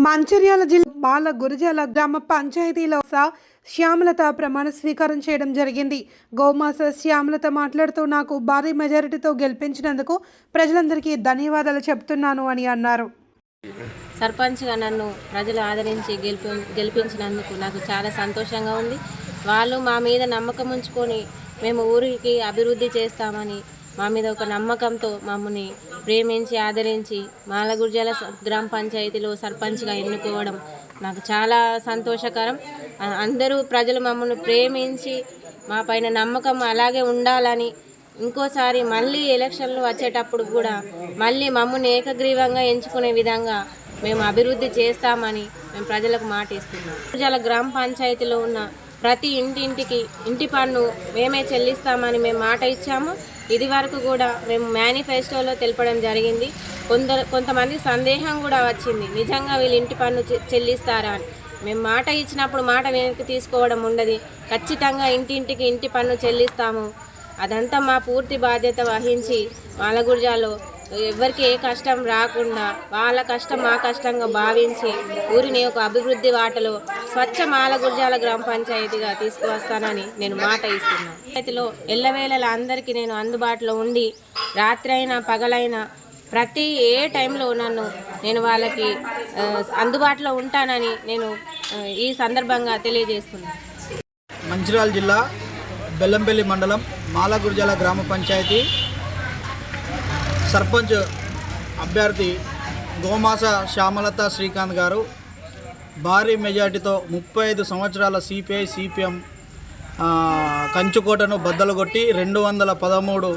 మంచిర్యాల జిల్లా బాల గురజాల గ్రామ పంచాయతీలో శ్యామలత ప్రమాణ స్వీకారం చేయడం జరిగింది. గోమాస శ్యామలత మాట్లాడుతూ నాకు భారీ మెజారిటీతో గెలిపించినందుకు ప్రజలందరికీ ధన్యవాదాలు చెప్తున్నాను అని అన్నారు. సర్పంచ్గా నన్ను ప్రజలు ఆదరించి గెలిపించినందుకు నాకు చాలా సంతోషంగా ఉంది. వాళ్ళు మా మీద నమ్మకం ఉంచుకొని మేము ఊరికి అభివృద్ధి చేస్తామని మా మీద ఒక నమ్మకంతో మమ్మల్ని ప్రేమించి ఆదరించి మాలగుర్జాల గ్రామ పంచాయతీలో సర్పంచ్గా ఎన్నుకోవడం నాకు చాలా సంతోషకరం. అందరూ ప్రజలు మమ్మల్ని ప్రేమించి మా పైన నమ్మకం అలాగే ఉండాలని ఇంకోసారి మళ్ళీ ఎలక్షన్లు వచ్చేటప్పుడు కూడా మళ్ళీ మమ్మల్ని ఏకగ్రీవంగా ఎంచుకునే విధంగా మేము అభివృద్ధి చేస్తామని మేము ప్రజలకు మాట ఇస్తున్నాం. గుర్జాల గ్రామ పంచాయతీలో ఉన్న ప్రతి ఇంటింటికి ఇంటి పన్ను మేమే చెల్లిస్తామని మేము మాట ఇచ్చాము. ఇది వరకు కూడా మేము మేనిఫెస్టోలో తెలపడం జరిగింది. కొంతమంది సందేహం కూడా వచ్చింది, నిజంగా వీళ్ళు ఇంటి పన్ను చెల్లిస్తారా అని. మేము మాట ఇచ్చినప్పుడు మాట వెనక్కి తీసుకోవడం ఉండదు. ఖచ్చితంగా ఇంటింటికి ఇంటి పన్ను చెల్లిస్తాము. అదంతా మా పూర్తి బాధ్యత వహించి మాలగుర్జాలో ఎవరికి ఏ కష్టం రాకుండా వాళ్ళ కష్టం మా కష్టంగా భావించి ఊరిని ఒక అభివృద్ధి వాటలో స్వచ్ఛ మాలగుర్జాల గ్రామ పంచాయతీగా తీసుకువస్తానని నేను మాట ఇస్తున్నాను. పంచాయతీలో ఎల్లవేళలా అందరికీ నేను అందుబాటులో ఉండి రాత్రి అయినా పగలైనా ప్రతి ఏ టైంలో నేను వాళ్ళకి అందుబాటులో ఉంటానని నేను ఈ సందర్భంగా తెలియజేస్తున్నాను. మంచిర్యాల జిల్లా బెల్లంపల్లి మండలం మాలగుర్జాల గ్రామ పంచాయతీ సర్పంచ్ అభ్యర్థి గోమాస శ్యామలత శ్రీకాంత్ గారు భారీ మెజార్టీతో 35 సంవత్సరాల సిపిఐ సిపిఎం కంచుకోటను బద్దలుగొట్టి 213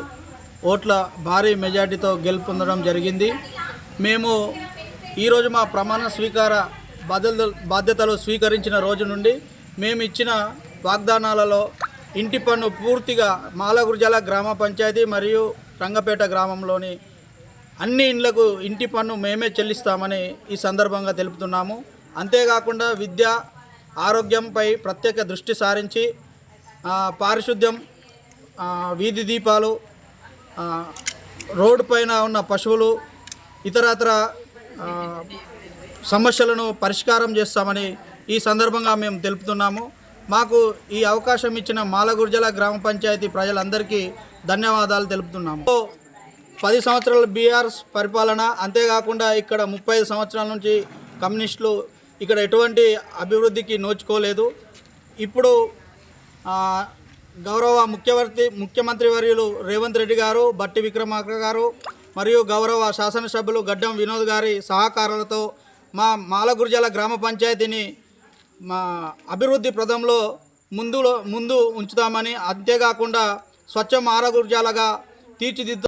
ఓట్ల భారీ మెజార్టీతో గెలుపొందడం జరిగింది. మేము ఈరోజు మా ప్రమాణ స్వీకార బాధ్యతలు స్వీకరించిన రోజు నుండి మేము ఇచ్చిన వాగ్దానాలలో ఇంటి పన్ను పూర్తిగా మాలగుర్జాల గ్రామ పంచాయతీ మరియు రంగపేట గ్రామంలోని అన్ని ఇండ్లకు ఇంటి పన్ను మేమే చెల్లిస్తామని ఈ సందర్భంగా తెలుపుతున్నాము. అంతేకాకుండా విద్య ఆరోగ్యంపై ప్రత్యేక దృష్టి సారించి పారిశుద్ధ్యం, వీధి దీపాలు, రోడ్డు పైన ఉన్న పశువులు ఇతరత్ర సమస్యలను పరిష్కారం చేస్తామని ఈ సందర్భంగా మేము తెలుపుతున్నాము. మాకు ఈ అవకాశం ఇచ్చిన మాలగుర్జాల గ్రామ పంచాయతీ ప్రజలందరికీ ధన్యవాదాలు తెలుపుతున్నాము. 10 సంవత్సరాల బీఆర్ఎస్ పరిపాలన, అంతేకాకుండా ఇక్కడ 35 సంవత్సరాల నుంచి కమ్యూనిస్టులు ఇక్కడ ఎటువంటి అభివృద్ధికి నోచుకోలేదు. ఇప్పుడు గౌరవ ముఖ్యమంత్రి వర్యులు రేవంత్ రెడ్డి గారు, బట్టి విక్రమార్క గారు మరియు గౌరవ శాసనసభ్యులు గడ్డం వినోద్ గారి సహకారాలతో మా మాలగుర్జాల గ్రామ పంచాయతీని మా అభివృద్ధి ప్రదంలో ముందు ఉంచుతామని, అంతేకాకుండా స్వచ్ఛ మాలగుర్జాలగా తీర్చిదిద్దు